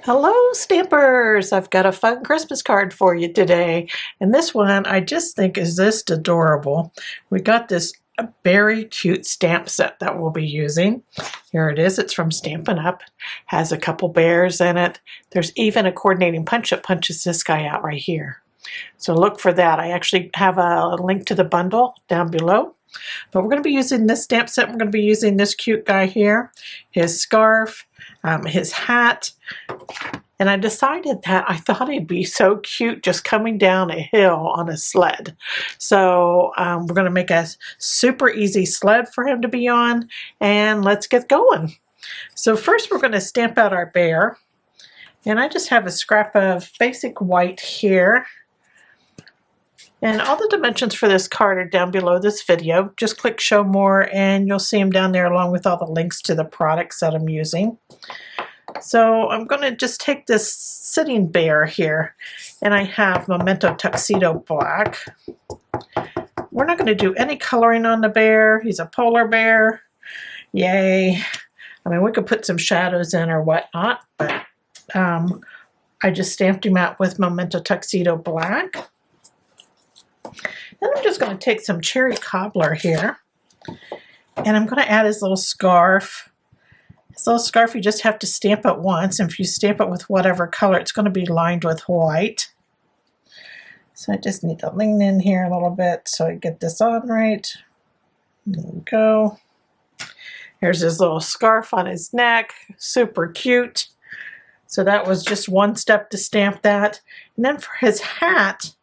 Hello, Stampers! I've got a fun Christmas card for you today. And this one I just think is just adorable. We got this Beary Cute Stamp Set that we'll be using. Here it is. It's from Stampin' Up. Has a couple bears in it. There's even a coordinating punch that punches this guy out right here. So look for that. I actually have a link to the bundle down below. But we're going to be using this stamp set. We're going to be using this cute guy here, his scarf, his hat. And I decided that I thought he'd be so cute just coming down a hill on a sled. So we're going to make a super easy sled for him to be on. And let's get going. So first we're going to stamp out our bear. And I just have a scrap of basic white here. And all the dimensions for this card are down below this video. Just click show more and you'll see them down there along with all the links to the products that I'm using. So I'm going to just take this sitting bear here, and I have Memento Tuxedo Black. We're not going to do any coloring on the bear. He's a polar bear. Yay. I mean, we could put some shadows in or whatnot, but I just stamped him out with Memento Tuxedo Black. Then I'm just going to take some cherry cobbler here, and I'm going to add his little scarf. This little scarf, you just have to stamp it once, and if you stamp it with whatever color, it's going to be lined with white. So I just need to lean in here a little bit so I get this on right. There we go. Here's his little scarf on his neck, super cute. So that was just one step to stamp that. And then for his hat,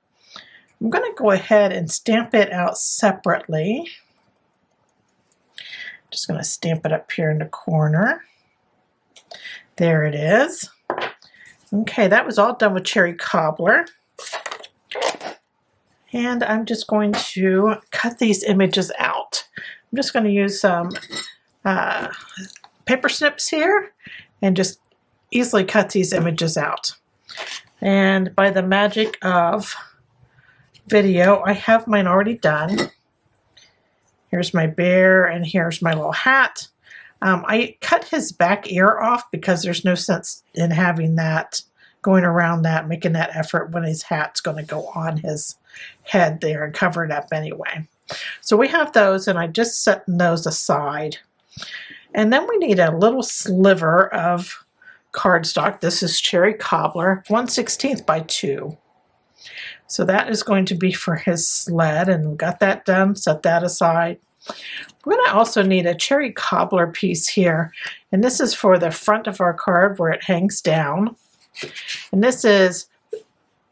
I'm going to go ahead and stamp it out separately. Just going to stamp it up here in the corner. There it is. Okay, that was all done with cherry cobbler. And I'm just going to cut these images out. I'm just going to use some paper snips here and just easily cut these images out. And by the magic of video, I have mine already done. Here's my bear and here's my little hat. I cut his back ear off because there's no sense in having that, going around that, making that effort when his hat's going to go on his head there and cover it up anyway. So we have those, and I just set those aside. And then we need a little sliver of cardstock. This is cherry cobbler, 1/16 by 2. So that is going to be for his sled, and we got that done, set that aside. We're going to also need a cherry cobbler piece here, and this is for the front of our card where it hangs down. And this is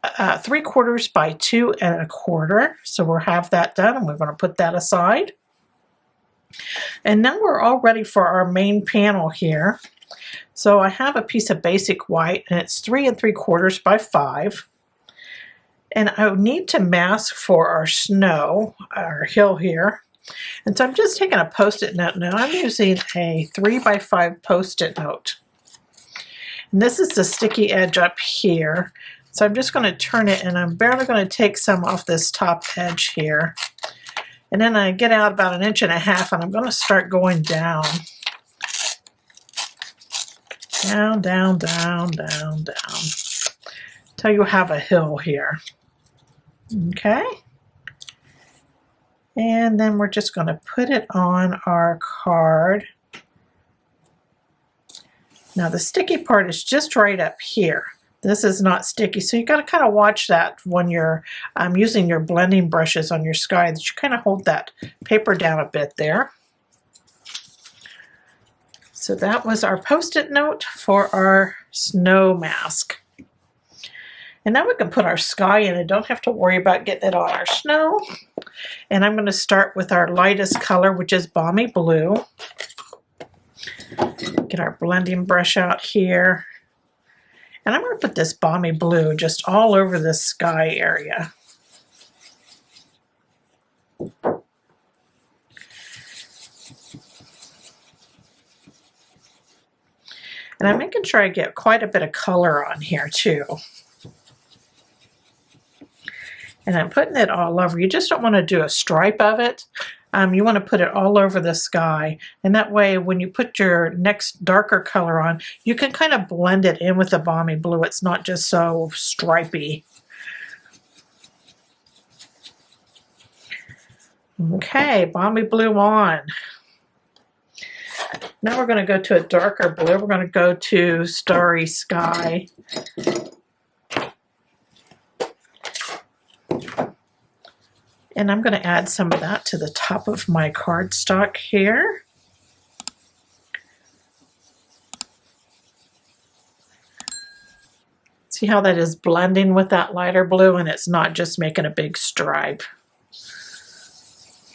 3/4 by 2 1/4. So we'll have that done, and we're going to put that aside. And now we're all ready for our main panel here. So I have a piece of basic white, and it's 3 3/4 by 5. And I need to mask for our snow, our hill here. And so I'm just taking a Post-it note now. I'm using a 3 by 5 Post-it note. And this is the sticky edge up here. So I'm just going to turn it, and I'm barely going to take some off this top edge here. And then I get out about 1.5 inches, and I'm going to start going down. Down, down, down, down, down. Till you have a hill here. Okay, and then we're just going to put it on our card. Now the sticky part is just right up here. This is not sticky, so you got to kind of watch that when you're using your blending brushes on your sky, that you kind of hold that paper down a bit there. So that was our Post-it note for our snow mask. And now we can put our sky in and don't have to worry about getting it on our snow. And I'm going to start with our lightest color, which is Balmy Blue. Get our blending brush out here. And I'm going to put this Balmy Blue just all over the sky area. And I'm making sure I get quite a bit of color on here too. And I'm putting it all over. You just don't want to do a stripe of it. you want to put it all over the sky, and that way when you put your next darker color on, you can kind of blend it in with the balmy blue. It's not just so stripy. Okay, balmy blue on. Now we're going to go to a darker blue. We're going to go to Starry Sky. And I'm going to add some of that to the top of my cardstock here. See how that is blending with that lighter blue, and it's not just making a big stripe.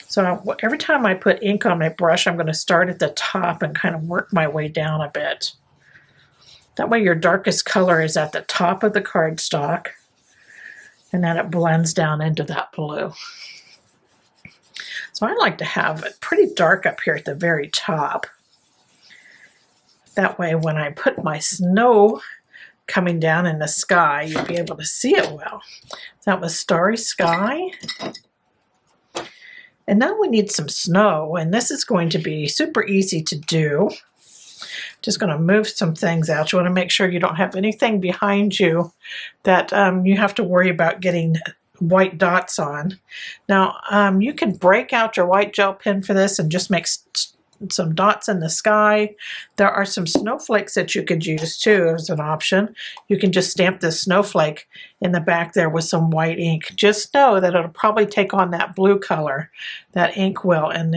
So every time I put ink on my brush, I'm going to start at the top and kind of work my way down a bit. That way your darkest color is at the top of the cardstock, and then it blends down into that blue. So I like to have it pretty dark up here at the very top. That way when I put my snow coming down in the sky, you'll be able to see it well. That was Starry Sky. And now we need some snow, and this is going to be super easy to do. Just going to move some things out. You want to make sure you don't have anything behind you that you have to worry about getting white dots on. Now, you can break out your white gel pen for this and just make some dots in the sky. There are some snowflakes that you could use too as an option. You can just stamp this snowflake in the back there with some white ink. Just know that it'll probably take on that blue color, that ink will, and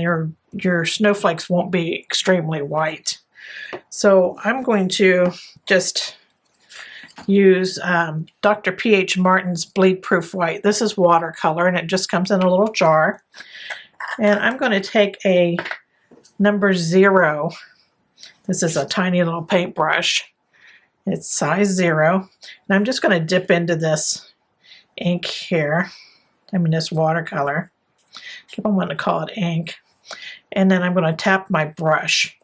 your snowflakes won't be extremely white. So I'm going to just use Dr. P.H. Martin's Bleed Proof White. This is watercolor, and it just comes in a little jar. And I'm going to take a number 0. This is a tiny little paintbrush. It's size 0. And I'm just going to dip into this ink here. This watercolor. Keep on wanting to call it ink. And then I'm going to tap my brush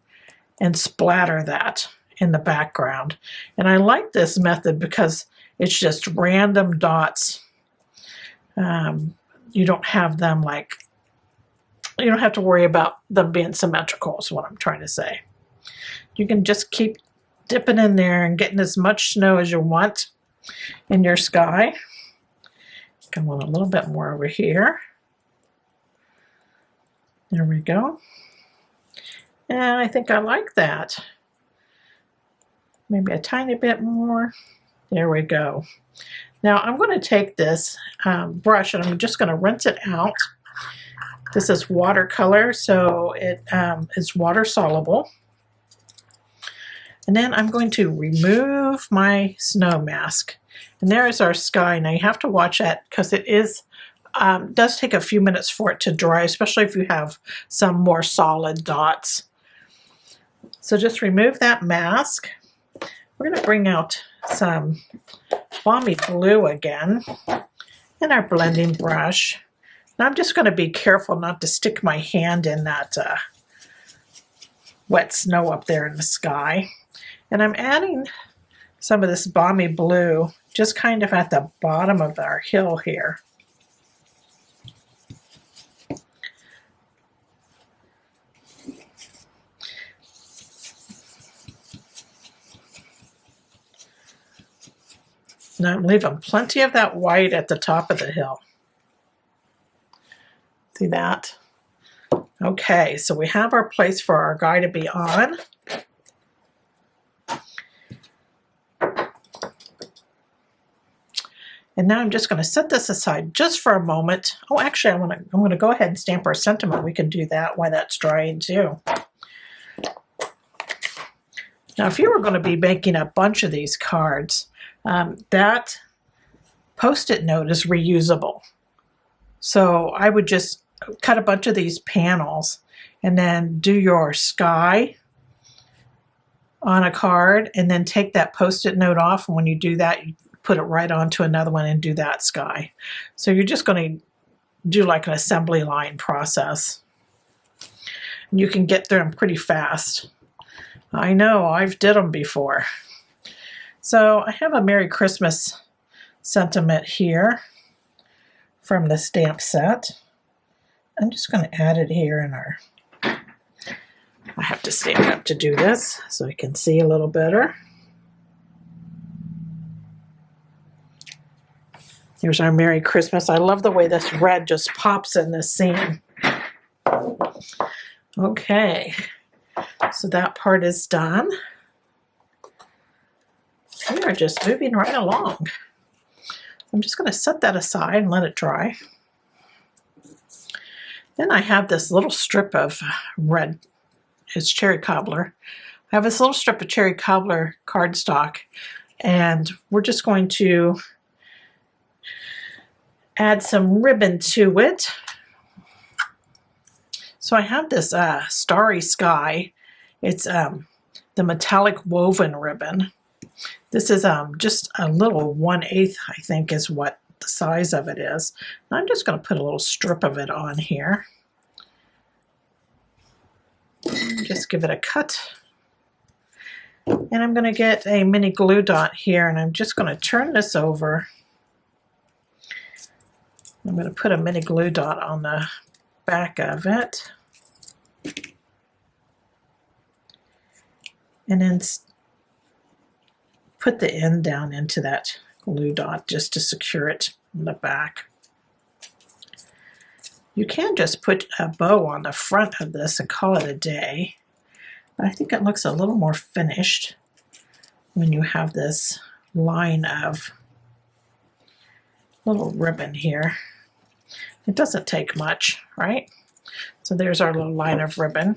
and splatter that in the background. And I like this method because it's just random dots. You don't have them you don't have to worry about them being symmetrical is what I'm trying to say. You can just keep dipping in there and getting as much snow as you want in your sky. I want a little bit more over here. There we go. And I think I like that. Maybe a tiny bit more. There we go. Now I'm going to take this brush and I'm just going to rinse it out. This is watercolor, so it is water soluble. And then I'm going to remove my snow mask. And there is our sky. Now you have to watch that because it does take a few minutes for it to dry, especially if you have some more solid dots. So just remove that mask. We're going to bring out some balmy blue again in our blending brush. Now I'm just going to be careful not to stick my hand in that wet snow up there in the sky. And I'm adding some of this balmy blue just kind of at the bottom of our hill here. And I'm leaving plenty of that white at the top of the hill. See that? Okay, so we have our place for our guy to be on. And now I'm just going to set this aside just for a moment. Oh, actually, I'm going to go ahead and stamp our sentiment. We can do that while that's drying too. Now, if you were going to be making a bunch of these cards, that Post-it note is reusable. So I would just cut a bunch of these panels and then do your sky on a card and then take that Post-it note off. And when you do that, you put it right onto another one and do that sky. So you're just going to do like an assembly line process. And you can get through them pretty fast. I know, I've did them before. So I have a Merry Christmas sentiment here from the stamp set. I'm just going to add it here in our, I have to stand up to do this so I can see a little better. Here's our Merry Christmas. I love the way this red just pops in this scene. Okay, so that part is done. We are just moving right along. I'm just going to set that aside and let it dry. Then I have this little strip of red, it's cherry cobbler. I have this little strip of cherry cobbler cardstock, and we're just going to add some ribbon to it. So I have this Starry Sky. It's the metallic woven ribbon. This is just a little 1/8, I think, is what the size of it is. And I'm just going to put a little strip of it on here. Just give it a cut. And I'm going to get a mini glue dot here, and I'm just going to turn this over. I'm going to put a mini glue dot on the back of it. And then put the end down into that glue dot just to secure it in the back. You can just put a bow on the front of this and call it a day. But I think it looks a little more finished when you have this line of little ribbon here. It doesn't take much, right? So there's our little line of ribbon.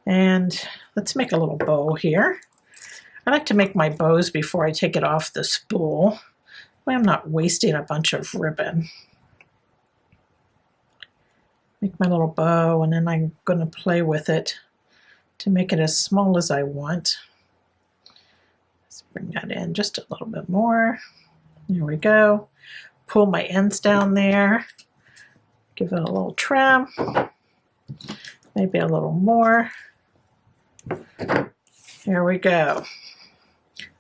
And let's make a little bow here. I like to make my bows before I take it off the spool. That way I'm not wasting a bunch of ribbon. Make my little bow, and then I'm going to play with it to make it as small as I want. Let's bring that in just a little bit more. There we go. Pull my ends down there. Give it a little trim. Maybe a little more. There we go.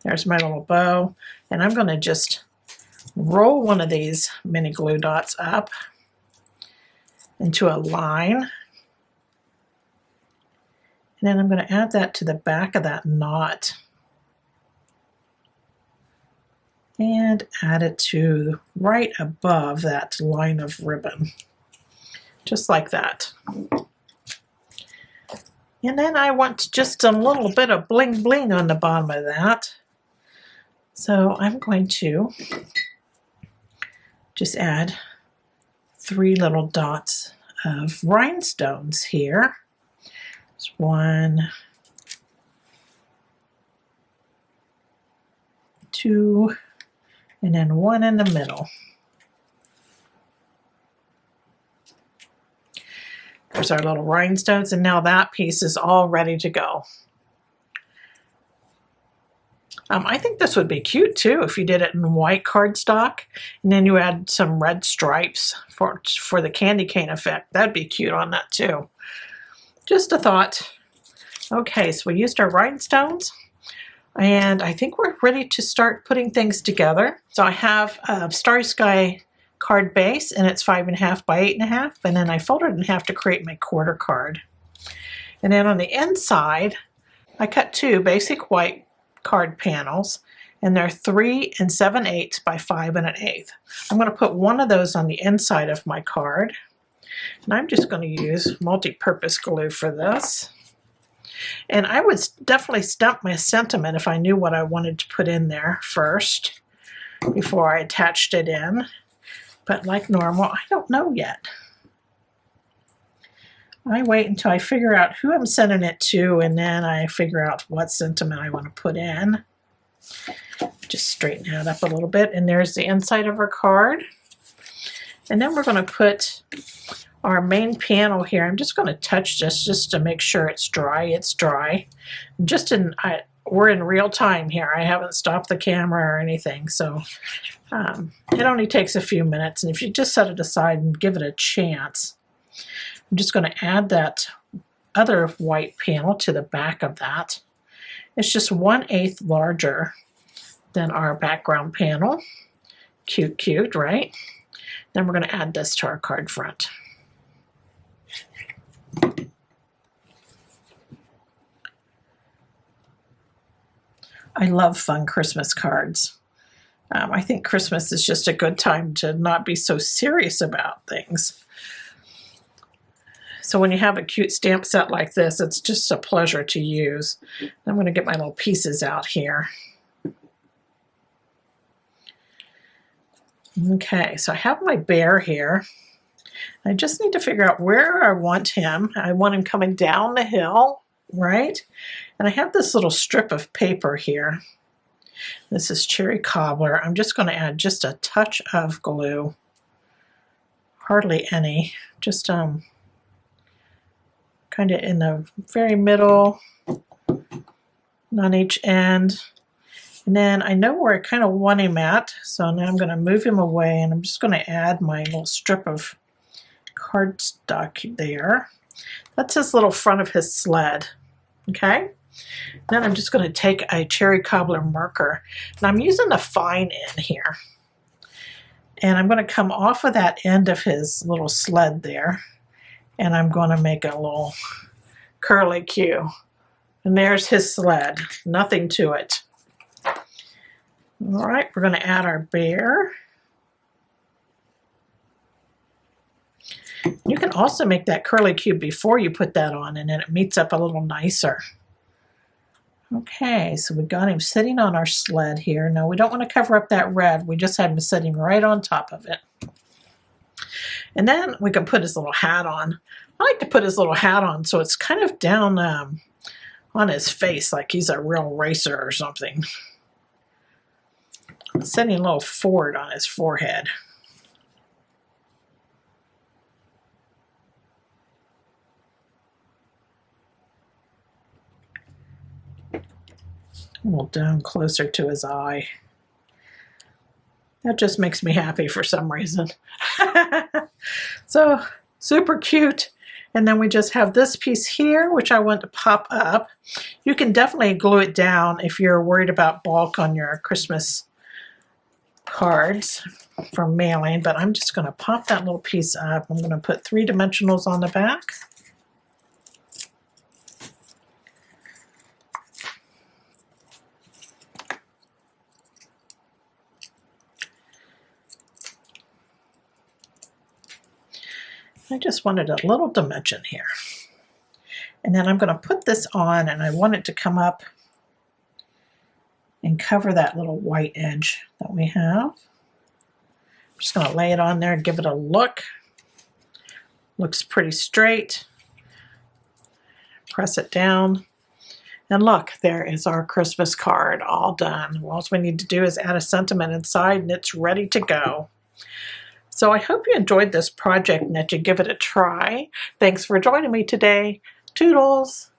There's my little bow. And I'm going to just roll one of these mini glue dots up into a line. And then I'm going to add that to the back of that knot. And add it to right above that line of ribbon. Just like that. And then I want just a little bit of bling bling on the bottom of that. So I'm going to just add 3 little dots of rhinestones here. There's 1, 2, and then 1 in the middle. There's our little rhinestones, and now that piece is all ready to go. I think this would be cute too if you did it in white cardstock, and then you add some red stripes for the candy cane effect. That'd be cute on that too. Just a thought. Okay, so we used our rhinestones, and I think we're ready to start putting things together. So I have a Starry Sky card base, and it's 5.5 by 8.5, and then I folded it in half to create my quarter card. And then on the inside, I cut 2 basic white card panels, and they're 3 7/8 by 5 1/8. I'm going to put one of those on the inside of my card, and I'm just going to use multi-purpose glue for this. And I would definitely stamp my sentiment if I knew what I wanted to put in there first before I attached it in. But like normal, I don't know yet. I wait until I figure out who I'm sending it to, and then I figure out what sentiment I want to put in. Just straighten that up a little bit, and there's the inside of our card. And then we're going to put our main panel here. I'm just going to touch this just to make sure it's dry. It's dry. We're in real time here. I haven't stopped the camera or anything, so it only takes a few minutes. And if you just set it aside and give it a chance, I'm just going to add that other white panel to the back of that. It's just 1/8 larger than our background panel. Cute, cute, right? Then we're going to add this to our card front. I love fun Christmas cards. I think Christmas is just a good time to not be so serious about things. So when you have a cute stamp set like this, it's just a pleasure to use. I'm going to get my little pieces out here. Okay, so I have my bear here. I just need to figure out where I want him. I want him coming down the hill, right? And I have this little strip of paper here. This is cherry cobbler. I'm just going to add just a touch of glue. Hardly any. Just kind of in the very middle, on each end. And then I know where I kind of want him at, so now I'm going to move him away, and I'm just going to add my little strip of cardstock there. That's his little front of his sled. Okay? Then I'm just going to take a cherry cobbler marker, and I'm using the fine end here. And I'm going to come off of that end of his little sled there, and I'm going to make a little curly Q. And there's his sled. Nothing to it. All right, we're going to add our bear. You can also make that curly Q before you put that on, and then it meets up a little nicer. Okay, so we got him sitting on our sled here. Now we don't want to cover up that red. We just had him sitting right on top of it. And then we can put his little hat on. I like to put his little hat on so it's kind of down on his face like he's a real racer or something. Sitting a little forward on his forehead. A little down closer to his eye. That just makes me happy for some reason. So, super cute. And then we just have this piece here, which I want to pop up. You can definitely glue it down if you're worried about bulk on your Christmas cards for mailing, but I'm just going to pop that little piece up. I'm going to put 3 dimensionals on the back. I just wanted a little dimension here. And then I'm going to put this on, and I want it to come up and cover that little white edge that we have. I'm just going to lay it on there and give it a look. Looks pretty straight. Press it down. And look, there is our Christmas card all done. All we need to do is add a sentiment inside, and it's ready to go. So I hope you enjoyed this project and that you give it a try. Thanks for joining me today. Toodles!